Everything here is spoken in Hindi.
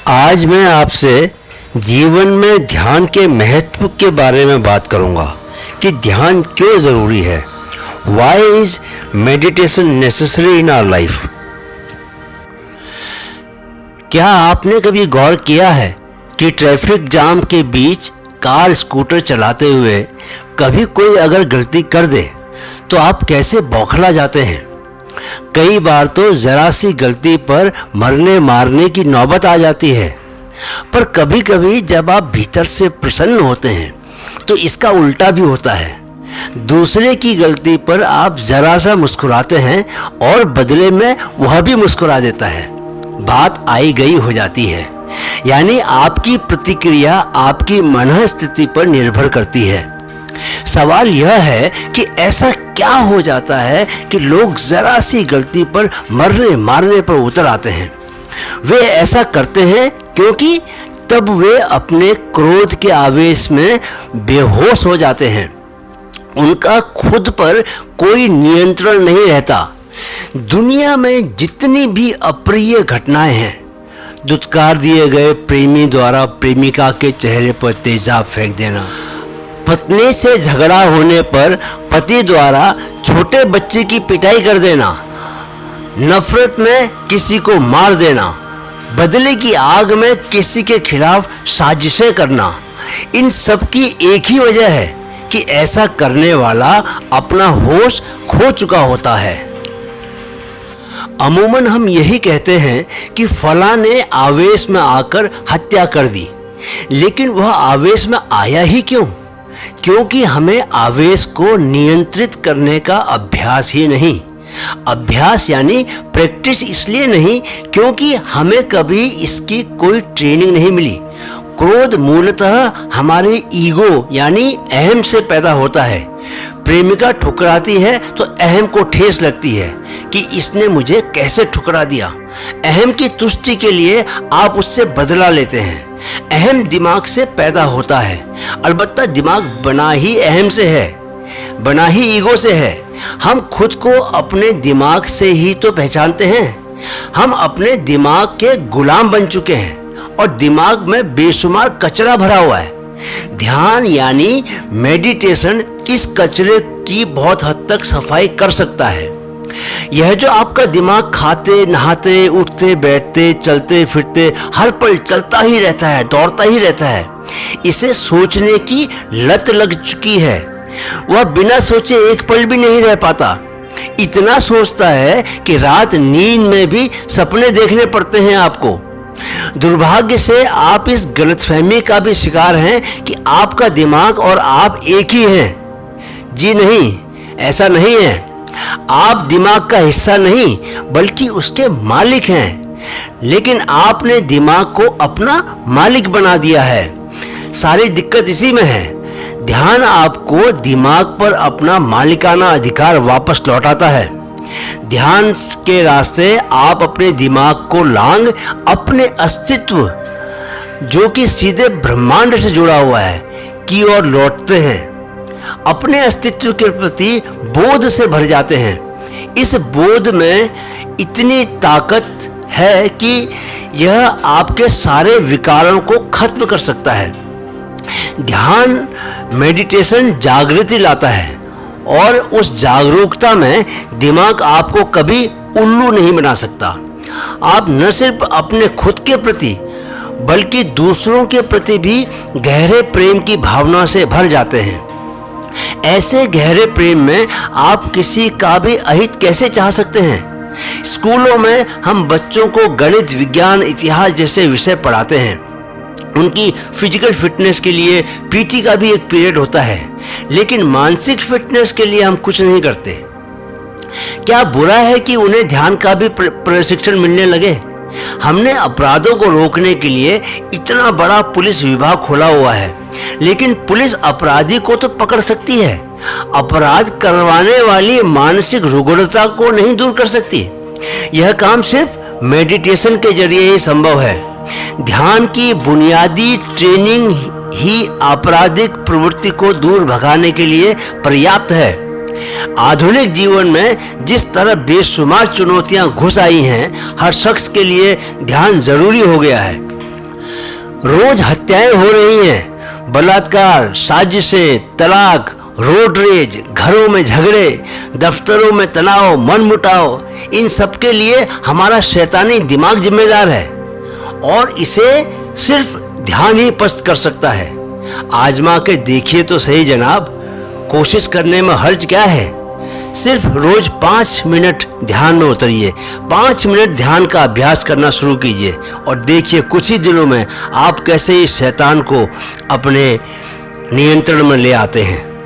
आज मैं आपसे जीवन में ध्यान के महत्व के बारे में बात करूंगा कि ध्यान क्यों ज़रूरी है। Why is meditation necessary in our life? क्या आपने कभी गौर किया है कि ट्रैफिक जाम के बीच कार स्कूटर चलाते हुए कभी कोई अगर गलती कर दे तो आप कैसे बौखला जाते हैं। कई बार तो ज़रा सी गलती पर मरने मारने की नौबत आ जाती है। पर कभी कभी जब आप भीतर से प्रसन्न होते हैं तो इसका उल्टा भी होता है। दूसरे की गलती पर आप ज़रा सा मुस्कुराते हैं और बदले में वह भी मुस्कुरा देता है। बात आई गई हो जाती है। यानी आपकी प्रतिक्रिया आपकी मनःस्थिति पर निर्भर करती है। सवाल यह है कि ऐसा क्या हो जाता है कि लोग जरा सी गलती पर मरने मारने पर उतर आते हैं। वे ऐसा करते हैं क्योंकि तब वे अपने क्रोध के आवेश में बेहोश हो जाते हैं। उनका खुद पर कोई नियंत्रण नहीं रहता। दुनिया में जितनी भी अप्रिय घटनाएं हैं, दुत्कार दिए गए प्रेमी द्वारा प्रेमिका के चेहरे पर तेजाब फेंक देना, पत्नी से झगड़ा होने पर पति द्वारा छोटे बच्चे की पिटाई कर देना, नफरत में किसी को मार देना, बदले की आग में किसी के खिलाफ साजिशें करना, इन सब की एक ही वजह है कि ऐसा करने वाला अपना होश खो चुका होता है। अमूमन हम यही कहते हैं कि फला ने आवेश में आकर हत्या कर दी, लेकिन वह आवेश में आया ही क्यों? क्योंकि हमें आवेश को नियंत्रित करने का अभ्यास ही नहीं। अभ्यास यानी प्रैक्टिस इसलिए नहीं क्योंकि हमें कभी इसकी कोई ट्रेनिंग नहीं मिली। क्रोध मूलतः हमारे ईगो यानी अहम से पैदा होता है। प्रेमिका ठुकराती है तो अहम को ठेस लगती है कि इसने मुझे कैसे ठुकरा दिया। अहम की तुष्टि के लिए आप उससे बदला लेते हैं। अहम दिमाग से पैदा होता है। अलबत्ता दिमाग बना ही अहम से है, बना ही ईगो से है। हम खुद को अपने दिमाग से ही तो पहचानते हैं। हम अपने दिमाग के गुलाम बन चुके हैं और दिमाग में बेशुमार कचरा भरा हुआ है। ध्यान यानी मेडिटेशन इस कचरे की बहुत हद तक सफाई कर सकता है। यह जो आपका दिमाग खाते नहाते उठते बैठते चलते फिरते हर पल चलता ही रहता है, दौड़ता ही रहता है, इसे सोचने की लत लग चुकी है। वह बिना सोचे एक पल भी नहीं रह पाता। इतना सोचता है कि रात नींद में भी सपने देखने पड़ते हैं आपको। दुर्भाग्य से आप इस गलतफहमी का भी शिकार हैं कि आपका दिमाग और आप एक ही हैं। जी नहीं, ऐसा नहीं है। आप दिमाग का हिस्सा नहीं बल्कि उसके मालिक हैं। लेकिन आपने दिमाग को अपना मालिक बना दिया है। सारी दिक्कत इसी में है। ध्यान आपको दिमाग पर अपना मालिकाना अधिकार वापस लौटाता है। ध्यान के रास्ते आप अपने दिमाग को लांग अपने अस्तित्व, जो कि सीधे ब्रह्मांड से जुड़ा हुआ है, की ओर लौटते हैं। अपने अस्तित्व के प्रति बोध से भर जाते हैं। इस बोध में इतनी ताकत है कि यह आपके सारे विकारों को खत्म कर सकता है। ध्यान मेडिटेशन जागृति लाता है और उस जागरूकता में दिमाग आपको कभी उल्लू नहीं बना सकता। आप न सिर्फ अपने खुद के प्रति बल्कि दूसरों के प्रति भी गहरे प्रेम की भावना से भर जाते हैं। ऐसे गहरे प्रेम में आप किसी का भी अहित कैसे चाह सकते हैं? स्कूलों में हम बच्चों को गणित, विज्ञान, इतिहास जैसे विषय पढ़ाते हैं। उनकी फिजिकल फिटनेस के लिए पीटी का भी एक पीरियड होता है, लेकिन मानसिक फिटनेस के लिए हम कुछ नहीं करते। क्या बुरा है कि उन्हें ध्यान का भी प्रशिक्षण मिलने लगे? हमने अपराधों को रोकने के लिए इतना बड़ा पुलिस विभाग खोला हुआ है, लेकिन पुलिस अपराधी को तो पकड़ सकती है, अपराध करवाने वाली मानसिक रुग्णता को नहीं दूर कर सकती। यह काम सिर्फ मेडिटेशन के जरिए ही संभव है। ध्यान की बुनियादी ट्रेनिंग ही आपराधिक प्रवृत्ति को दूर भगाने के लिए पर्याप्त है। आधुनिक जीवन में जिस तरह बेशुमार चुनौतियां घुस आई हैं, हर शख्स के लिए ध्यान जरूरी हो गया है। रोज हत्याएं हो रही हैं, बलात्कार, साजिशें, तलाक, रोड रेज, घरों में झगड़े, दफ्तरों में तनाव, मनमुटाव, इन सब के लिए हमारा शैतानी दिमाग जिम्मेदार है और इसे सिर्फ ध्यान ही पस्त कर सकता है। आजमा के देखिए तो सही जनाब, कोशिश करने में हर्ज क्या है। सिर्फ रोज 5 मिनट ध्यान में उतरिए, 5 मिनट ध्यान का अभ्यास करना शुरू कीजिए और देखिए कुछ ही दिनों में आप कैसे इस शैतान को अपने नियंत्रण में ले आते हैं।